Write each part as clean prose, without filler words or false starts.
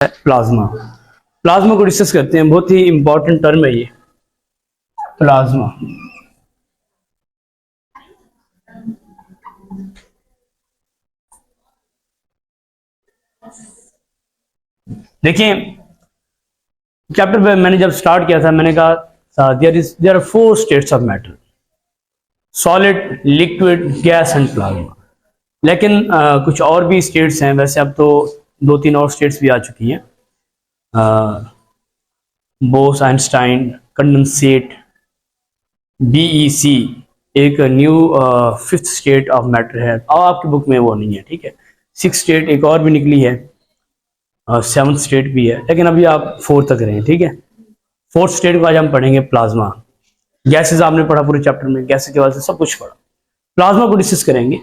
Plasma. Plasma को discuss करते हैं, बहुत ही इंपॉर्टेंट टर्म है ये प्लाज्मा। देखिए चैप्टर मैंने जब स्टार्ट किया था मैंने कहा there are 4 states of matter, solid, liquid, gas and plasma. लेकिन कुछ और भी स्टेट्स हैं, वैसे अब तो 2-3 और स्टेट्स भी आ चुकी हैं, बोस, आइंस्टाइन, कंडेंसेट, बीईसी, एक new 5th state of matter है। अब आपकी बुक में वो नहीं है, ठीक है। 6th स्टेट एक और भी निकली है, 7th स्टेट भी है, लेकिन अभी आप 4 तक रहे हैं, ठीक है। 4th स्टेट को आज हम पढ़ेंगे प्लाज्मा। गैसेस आपने पढ़ा पूरे चैप्टर में, गैसेस के बाद से सब कुछ पढ़ा। प्लाज्मा को डिस्कस करेंगे।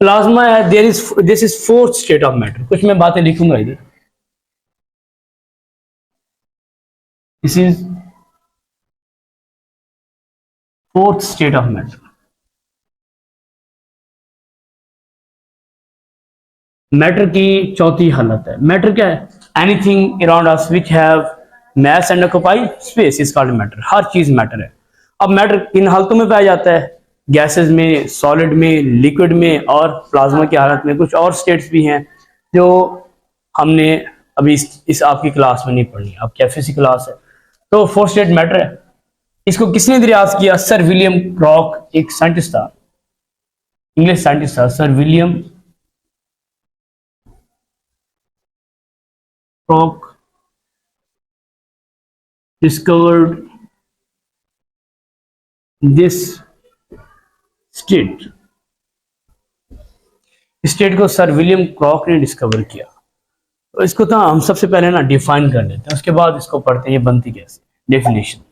प्लाज्मा है this is 4th state of matter. कुछ मैं बातें लिखूंगा इधर। This is 4th state of matter. Matter की चौथी हालत है। मैटर क्या है? Anything around us which have mass and occupy space is called matter. हर चीज मैटर है। अब मैटर किन हालतों में पाया जाता है? गैसेस में, सॉलिड में, लिक्विड में और प्लाज्मा की हालत में। कुछ और स्टेट्स भी हैं जो हमने अभी इस आपकी क्लास में नहीं पढ़ी। अब कैफे क्लास है तो 4th स्टेट मैटर है। इसको किसने दरियाफ्त किया? सर विलियम क्रॉक, एक साइंटिस्ट था, इंग्लिश साइंटिस्ट था, Sir William Crookes discovered this state। State को सर विलियम क्रॉक ने डिस्कवर किया। तो इसको तो हम सबसे पहले ना डिफाइन कर लेते हैं, उसके बाद इसको पढ़ते हैं ये बनती कैसे। डेफिनेशन।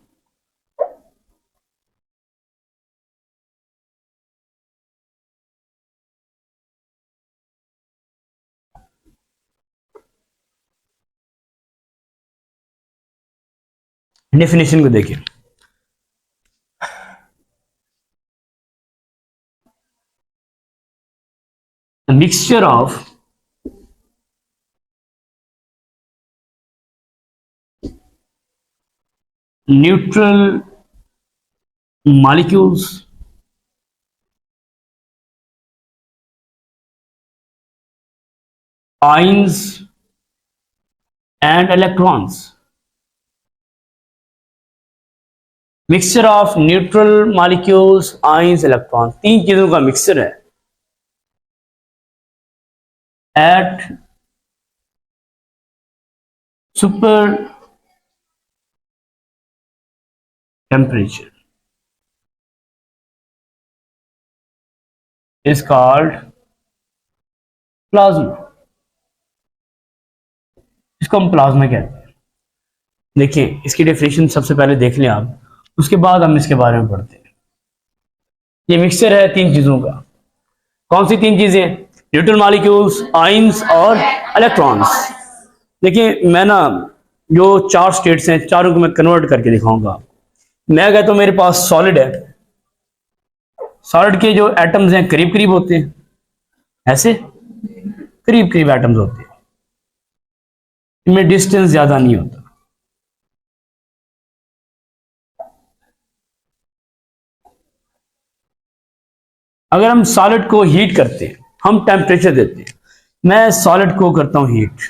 डेफिनेशन को देखिए। The mixture of neutral molecules ions and electrons। Mixture of neutral molecules, ions, electron, 3 चीजों का मिक्सचर है at super temperature is called plasma. इसको हम प्लाज्मा कहते हैं। देखिए इसकी डेफिनेशन सबसे पहले देख लें आप, उसके बाद हम इसके बारे में पढ़ते हैं। ये मिक्सचर है 3 चीजों का। कौन सी 3 चीजें? न्यूट्रल मॉलिक्यूल्स, आयंस और इलेक्ट्रॉन्स। देखिए मैं ना जो 4 स्टेट्स हैं, चारों को मैं कन्वर्ट करके दिखाऊंगा। मैं कहता हूं मेरे पास सॉलिड है। सॉलिड के जो एटम्स हैं करीब करीब होते हैं, ऐसे करीब करीब एटम्स होते हैं, इनमें डिस्टेंस ज्यादा नहीं होता। अगर हम सॉलिड को हीट करते हैं, हम टेम्परेचर देते हैं। मैं सॉलिड को करता हूं हीट,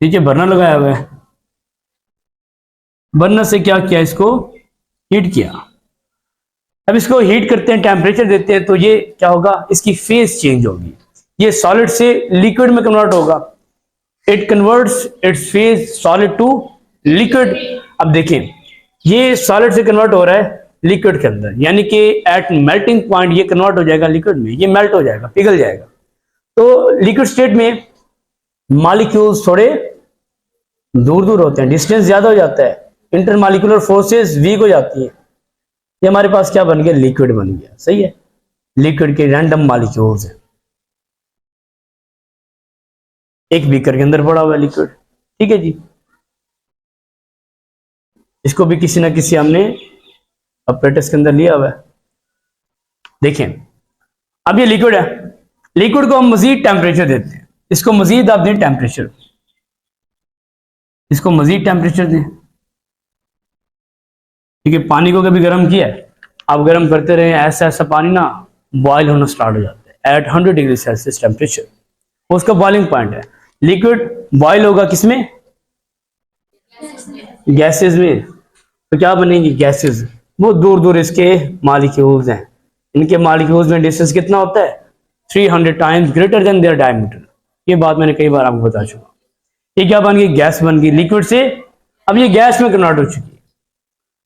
ठीक है, बर्नर लगाया हुआ है। बर्नर से क्या किया? इसको हीट किया। अब इसको हीट करते हैं, टेम्परेचर देते हैं, तो ये क्या होगा? इसकी फेज चेंज होगी। ये सॉलिड से लिक्विड में कन्वर्ट होगा। It converts its phase solid to liquid. अब देखें ये सॉलिड से कन्वर्ट हो रहा है लिक्विड के अंदर, यानी कि एट मेल्टिंग पॉइंट ये कन्वर्ट हो जाएगा लिक्विड में, ये मेल्ट हो जाएगा, पिघल जाएगा। तो लिक्विड स्टेट में मॉलिक्यूल्स थोड़े दूर दूर होते हैं, डिस्टेंस ज्यादा हो जाता है, इंटरमॉलिक्यूलर फोर्सेस वीक हो जाती है। ये हमारे पास क्या बन गया? लिक्विड बन गया। सही है, लिक्विड के रैंडम मॉलिक्यूल्स हैं। एक बीकर के अंदर पड़ा हुआ है लिक्विड, ठीक है जी। इसको भी किसी ना किसी हमने अपरेटस के अंदर लिया हुआ है। देखें अब ये लिक्विड है, लिक्विड को हम मजीद टेम्परेचर देते हैं, इसको मजीद आप दें टेम्परेचर। इसको मजीद टेम्परेचर दें। ठीक है, पानी को कभी गर्म किया है, आप गर्म करते रहे, ऐसा ऐसा पानी ना बॉयल होना स्टार्ट हो जाता है एट 100 डिग्री सेल्सियस टेम्परेचर, उसका बॉइलिंग पॉइंट है। लिक्विड बॉयल होगा किसमें? गैसेस में। तो क्या बनेंगी गैसेस? वो दूर दूर इसके मॉलिक्यूल्स हैं, इनके मॉलिक्यूल्स में डिस्टेंस कितना होता है? 300 times greater than their diameter. ये बात मैंने कई बार आपको बता चुका। ये क्या बन गई? गैस बन गई लिक्विड से। अब ये गैस में कन्वर्ट हो चुकी है।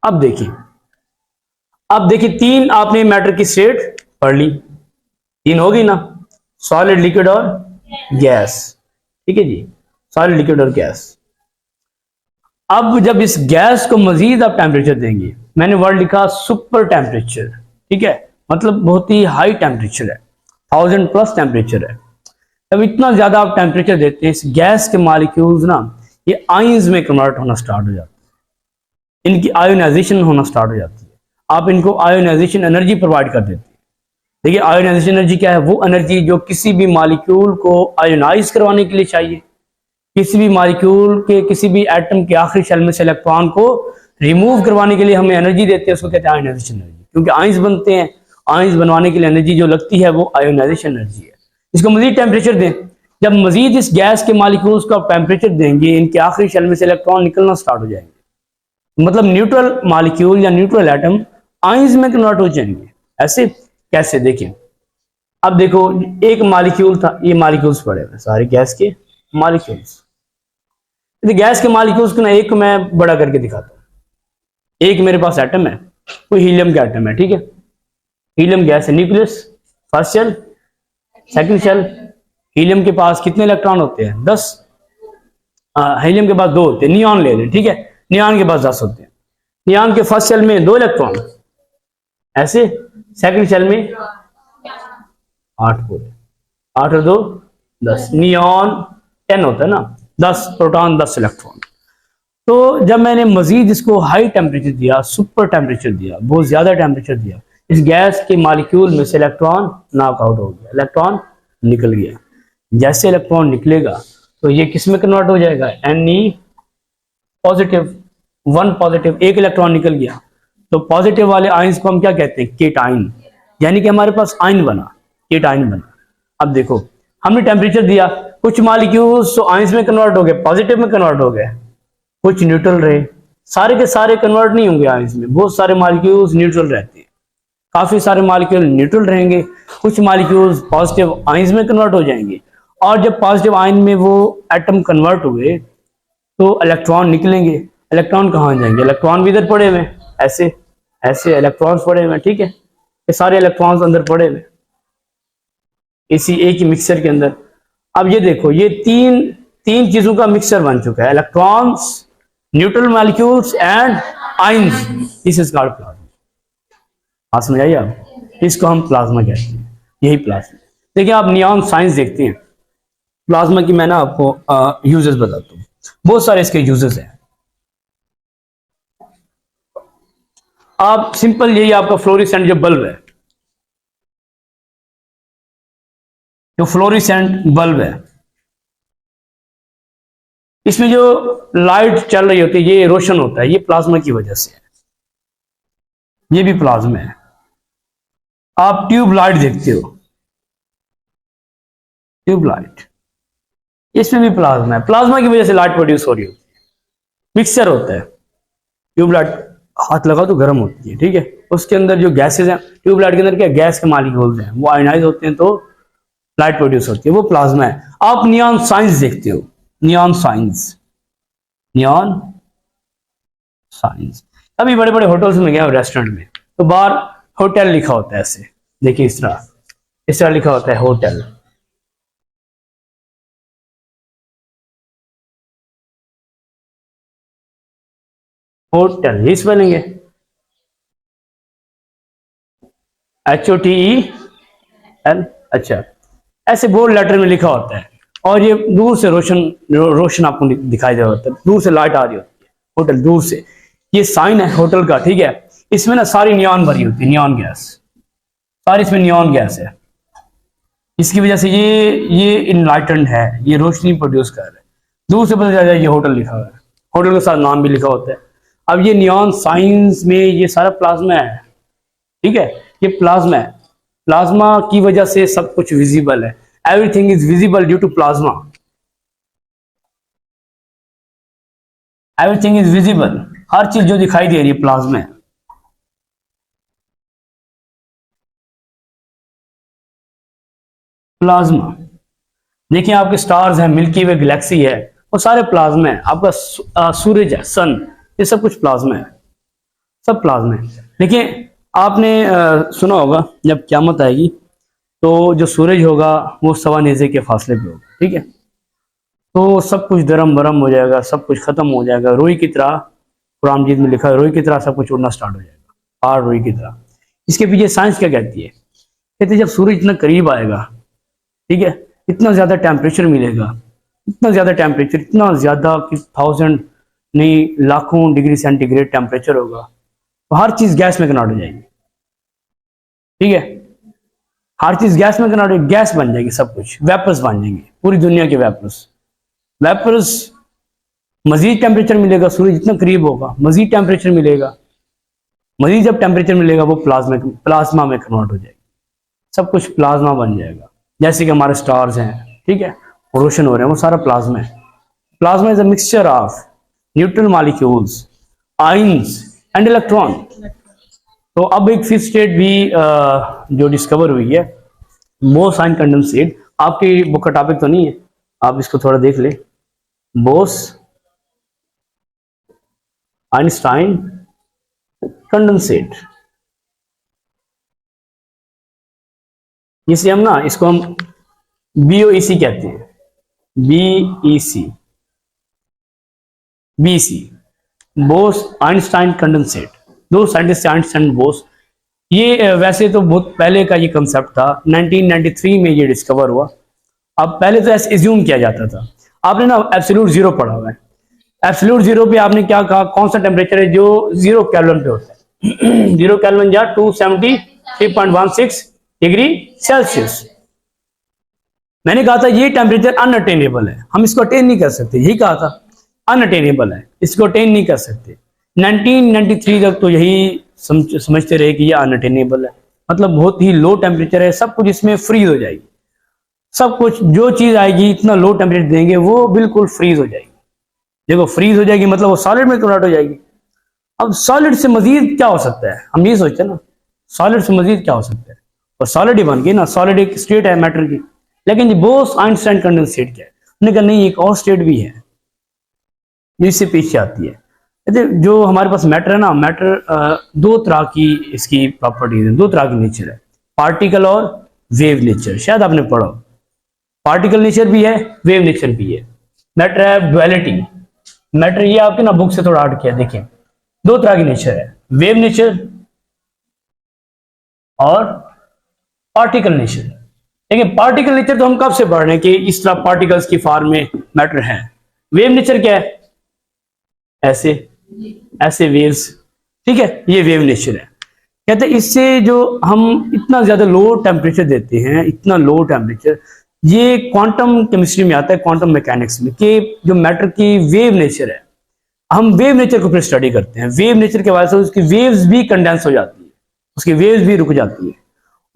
अब देखिए, अब देखिए, तीन आपने मैटर की स्टेट पढ़ ली, तीन होगी ना, सॉलिड, लिक्विड और गैस। ठीक है जी, सॉलिड, लिक्विड और गैस। अब जब इस गैस को मजीद आप टेम्परेचर देंगे, मैंने वर्ड लिखा सुपर टेम्परेचर, ठीक है, मतलब बहुत ही हाई टेम्परेचर है, 1000+ टेम्परेचर है। जब इतना ज्यादा आप टेम्परेचर देते हैं, इस गैस के मॉलिक्यूल्स ना ये आयंस में कन्वर्ट होना स्टार्ट हो जाते हैं, इनकी आयोनाइजेशन होना स्टार्ट हो जाती है। आप इनको आयोनाइजेशन एनर्जी प्रोवाइड कर देते हैं। देखिए, आयोनाइजेशन एनर्जी क्या है? वो एनर्जी जो किसी भी मॉलिक्यूल को आयोनाइज करवाने के लिए चाहिए, किसी भी मॉलिक्यूल के किसी भी एटम के आखिरी शेल में से इलेक्ट्रॉन को रिमूव करवाने के लिए हमें एनर्जी देते हैं, उसको कहते हैं आयोनाइजेशन एनर्जी। क्योंकि आयंस बनते हैं, आयंस बनवाने के लिए एनर्जी जो लगती है वो आयोनाइजेशन एनर्जी है। इसको मजीद टेम्परेचर दें। जब मजीद इस गैस के मॉलिक्यूल्स को आप टेम्परेचर देंगे, इनके आखिरी शेल में से इलेक्ट्रॉन निकलना स्टार्ट हो जाएंगे, मतलब न्यूट्रल मॉलिक्यूल या न्यूट्रल एटम आयंस में कन्वर्ट हो जाएंगे। ऐसे कैसे? देखिए, अब देखो, एक मॉलिक्यूल था, ये मॉलिक्यूल्स पड़े हुए सारे गैस के मॉलिक्यूल्स। गैस के मॉलिक्यूल्स को ना एक को मैं बड़ा करके दिखाता हूं। एक मेरे पास एटम है, कोई हीलियम का एटम है, ठीक है, हीलियम गैस है, nucleus, first shell, second shell. Helium के पास कितने इलेक्ट्रॉन होते हैं? 10। हीलियम के पास 2 होते हैं। नियॉन ले लें, ठीक है, नियॉन के पास 10 होते हैं। नियॉन के फर्स्ट शेल में 2 इलेक्ट्रॉन, ऐसे, सेकंड शेल में 8 पूरे, 8 और 2 10। नियॉन 10 होता है ना, 10 प्रोटॉन 10 इलेक्ट्रॉन। तो जब मैंने मजीद इसको हाई टेम्परेचर दिया, सुपर टेम्परेचर दिया, बहुत ज्यादा टेम्परेचर दिया, इस गैस के मॉलिक्यूल में से इलेक्ट्रॉन नॉकआउट हो गया, इलेक्ट्रॉन निकल गया। जैसे इलेक्ट्रॉन निकलेगा तो ये किस में कन्वर्ट हो जाएगा? Ne पॉजिटिव, 1 पॉजिटिव, एक इलेक्ट्रॉन निकल गया। तो पॉजिटिव वाले आयंस को हम क्या कहते हैं? केटाइन। यानी कि हमारे पास आयन बना, केटाइन बना। अब देखो, हमने टेम्परेचर दिया, कुछ मॉलिक्यूल्स तो आयंस में कन्वर्ट हो गए, पॉजिटिव में कन्वर्ट हो गए, कुछ न्यूट्रल रहे। सारे के सारे कन्वर्ट नहीं होंगे आयंस में, बहुत सारे मॉलिक्यूल्स न्यूट्रल रहते हैं, काफी सारे मॉलिक्यूल न्यूट्रल रहेंगे, कुछ मॉलिक्यूल्स पॉजिटिव आयंस में कन्वर्ट हो जाएंगे। और जब पॉजिटिव आयन में वो एटम कन्वर्ट हुए तो इलेक्ट्रॉन निकलेंगे। इलेक्ट्रॉन कहाँ जाएंगे? इलेक्ट्रॉन भी इधर पड़े हुए, ऐसे ऐसे इलेक्ट्रॉन्स पड़े हुए, ठीक है, ये सारे इलेक्ट्रॉन्स अंदर पड़े हुए इसी एक ही मिक्सचर के अंदर। अब ये देखो, ये तीन चीजों का मिक्सचर बन चुका है, electrons, neutral molecules and ions. This is called plasma. आप समझ आइए, आप इसको हम प्लाज्मा कहते हैं, यही प्लाज्मा। देखिए, आप नियॉन साइंस देखते हैं प्लाज्मा की, मैं ना आपको यूजेस बताता हूँ, बहुत सारे इसके यूजेस हैं। आप सिंपल, यही आपका फ्लोरिसेंट जो बल्ब है, जो फ्लोरिसेंट बल्ब है, इसमें जो लाइट चल रही होती है, ये रोशन होता है, ये प्लाज्मा की वजह से है, ये भी प्लाज्मा है। आप ट्यूब लाइट देखते हो, ट्यूब लाइट, इसमें भी प्लाज्मा है, प्लाज्मा की वजह से लाइट प्रोड्यूस हो रही होती है, मिक्सचर होता है। ट्यूब लाइट हाथ लगाओ तो गर्म होती है, ठीक है, उसके अंदर जो गैसेज हैं, ट्यूब लाइट के अंदर क्या गैस के मॉलिक्यूल्स हैं, वो आयनाइज होते हैं तो लाइट प्रोड्यूस होती है, वो प्लाज्मा है। आप नियॉन साइंस देखते हो, नियॉन साइंस, नियॉन साइंस। अभी बड़े बड़े होटल्स में गया, रेस्टोरेंट में, तो बाहर होटल लिखा होता है, ऐसे देखिए, इस तरह लिखा होता है होटल। होटल ही स्पेलिंग है, HOTEL। अच्छा, ऐसे बोल्ड लेटर में लिखा होता है, और ये दूर से रोशन आपको दिखाई दे होता है, दूर से लाइट आ रही होती है, होटल दूर से, ये साइन है होटल का, ठीक है। इसमें ना सारी नियॉन भरी होती है, नियॉन गैस, सारी इसमें नियॉन गैस है। इसकी वजह से ये इनलाइटेंड है, ये रोशनी प्रोड्यूस कर रहा है, दूर से पता चल जाए ये होटल लिखा हुआ है, होटल के साथ नाम भी लिखा होता है। अब ये नियॉन साइंस में ये सारा प्लाज्मा है, ठीक है, ये प्लाज्मा है। प्लाज्मा की वजह से सब कुछ विजिबल है, everything is visible due to plasma, everything is visible, हर चीज जो दिखाई दे रही है प्लाज्मा है। प्लाज्मा देखिए, आपके स्टार्स हैं, मिल्की वे गैलेक्सी है, वो सारे प्लाज्मा है। आपका सूरज है, सन, ये सब कुछ प्लाज्मा है, सब प्लाज्मा है। देखिए आपने सुना होगा जब क़यामत आएगी तो जो सूरज होगा वो सवा नेज़े के फासले पे होगा, ठीक है, तो सब कुछ दरम बरम हो जाएगा, सब कुछ खत्म हो जाएगा, रुई की तरह, कुरान मजीद में लिखा है रुई की तरह सब कुछ उड़ना स्टार्ट हो जाएगा, हार्ड रुई की तरह। इसके पीछे साइंस क्या कहती है? कहते हैं जब सूरज इतना करीब आएगा, ठीक है, इतना ज़्यादा टेम्परेचर मिलेगा, इतना ज़्यादा टेम्परेचर, इतना ज़्यादा कि 1000 नहीं लाखों डिग्री सेंटीग्रेड टेम्परेचर होगा, तो हर चीज़ गैस में कन्वर्ट हो जाएगी, ठीक है, हर चीज़ गैस में कन्वर्ट, गैस बन जाएगी, सब कुछ वेपर्स बन जाएंगे, पूरी दुनिया के वेपर्स। वेपर्स, मजीद टेम्परेचर मिलेगा, सूरज इतना करीब होगा, मजीद टेम्परेचर मिलेगा, मजीद जब टेम्परेचर मिलेगा वो प्लाज्मा में कन्वर्ट हो जाएगी, सब कुछ प्लाज्मा बन जाएगा। जैसे कि हमारे स्टार्स हैं, ठीक है, रोशन हो रहे हैं, वो सारा प्लाज्मा है। Plasma is a mixture of neutral molecules, ions and electron. तो अब एक फिफ्थ स्टेट भी जो डिस्कवर हुई है, बोस आयन कंडेंसेट। आपकी बुक का टॉपिक तो नहीं है, आप इसको थोड़ा देख ले। बोस आइंस्टाइन कंडेंसेट, इसे हम ना, इसको हम BOEC कहते हैं, BEC, BC, Bose Einstein condensate. दो साइंटिस्ट आइंस्टाइन बोस। ये वैसे तो बहुत पहले का ये कंसेप्ट था, 1993 में ये डिस्कवर हुआ। अब पहले तो ऐसे एज्यूम किया जाता था। आपने ना एब्सोल्यूट जीरो पढ़ा हुआ है, एब्सोल्यूट जीरो पे आपने क्या कहा, कौन सा टेम्परेचर है जो 0 केल्विन पे होता है? 0 केल्विन या 273.16 डिग्री सेल्सियस। मैंने कहा था ये टेम्परेचर अनअटेनेबल है, हम इसको अटेन नहीं कर सकते, यही कहा था, अनअटेनेबल है, इसको अटेन नहीं कर सकते। 1993 तक तो यही समझते रहे कि ये अनअटेनेबल है, मतलब बहुत ही लो टेम्परेचर है, सब कुछ इसमें फ्रीज हो जाएगी, सब कुछ जो चीज आएगी इतना लो टेम्परेचर देंगे वो बिल्कुल फ्रीज हो जाएगी। देखो फ्रीज हो जाएगी मतलब वो सॉलिड में कन्वर्ट हो जाएगी। अब सॉलिड से मजीद क्या हो सकता है, हम ये सोचते हैं ना, सॉलिड से मजीद क्या हो सकता है, और सॉलिड ही बन गई ना, सॉलिड एक स्टेट है मैटर की। लेकिन ये बोस आइंस्टाइन कंडेंसेट क्या है, उन्होंने कहा नहीं एक और स्टेट भी है जिससे पीछे आती है। जो हमारे पास मैटर है ना, मैटर दो तरह की इसकी प्रॉपर्टीज है, दो तरह की नेचर है, पार्टिकल और वेव नेचर। शायद आपने पढ़ा, पार्टिकल नेचर भी है, वेव नेचर भी है। मैटर है डुअलिटी, मैटर ये आपके ना बुक से थोड़ा हट किया, देखिए दो तरह की नेचर है, वेव नेचर और पार्टिकल नेचर। देखिए पार्टिकल नेचर तो हम कब से पढ़ रहे हैं कि इस तरह पार्टिकल्स की फॉर्म में मैटर है। वेव नेचर क्या है, ऐसे ऐसे वेव्स, ठीक है, ये वेव नेचर है। कहते हैं इससे जो हम इतना ज्यादा लो टेम्परेचर देते हैं, इतना लो टेम्परेचर, ये क्वांटम केमिस्ट्री में आता है, क्वांटम मैकेनिक्स में, कि जो मैटर की वेव नेचर है, हम वेव नेचर को फिर स्टडी करते हैं। वेव नेचर के वजह से उसकी वेव्स भी कंडेंस हो जाती है, उसकी वेव्स भी रुक जाती है।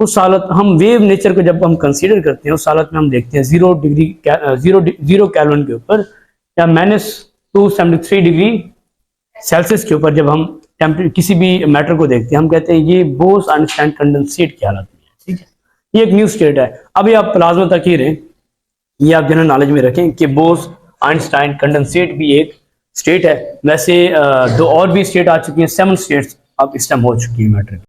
उस हालत, हम वेव नेचर को जब हम कंसीडर करते हैं, उस हालत में हम देखते हैं 0 केल्विन के ऊपर या -273 डिग्री सेल्सियस के ऊपर जब हम किसी भी मैटर को देखते हैं, हम कहते हैं ये बोस आइंस्टाइन कंडेंसेट की हालत में है, ठीक है, ये एक न्यू स्टेट है। अभी आप प्लाज्मा तक ही रहे, ये आप जनरल नॉलेज में रखें कि बोस आइंस्टाइन कंडेंसेट भी एक स्टेट है। वैसे दो और भी स्टेट आ चुकी हैं, 7 स्टेट्स अब इस टाइम हो चुकी है मैटर की।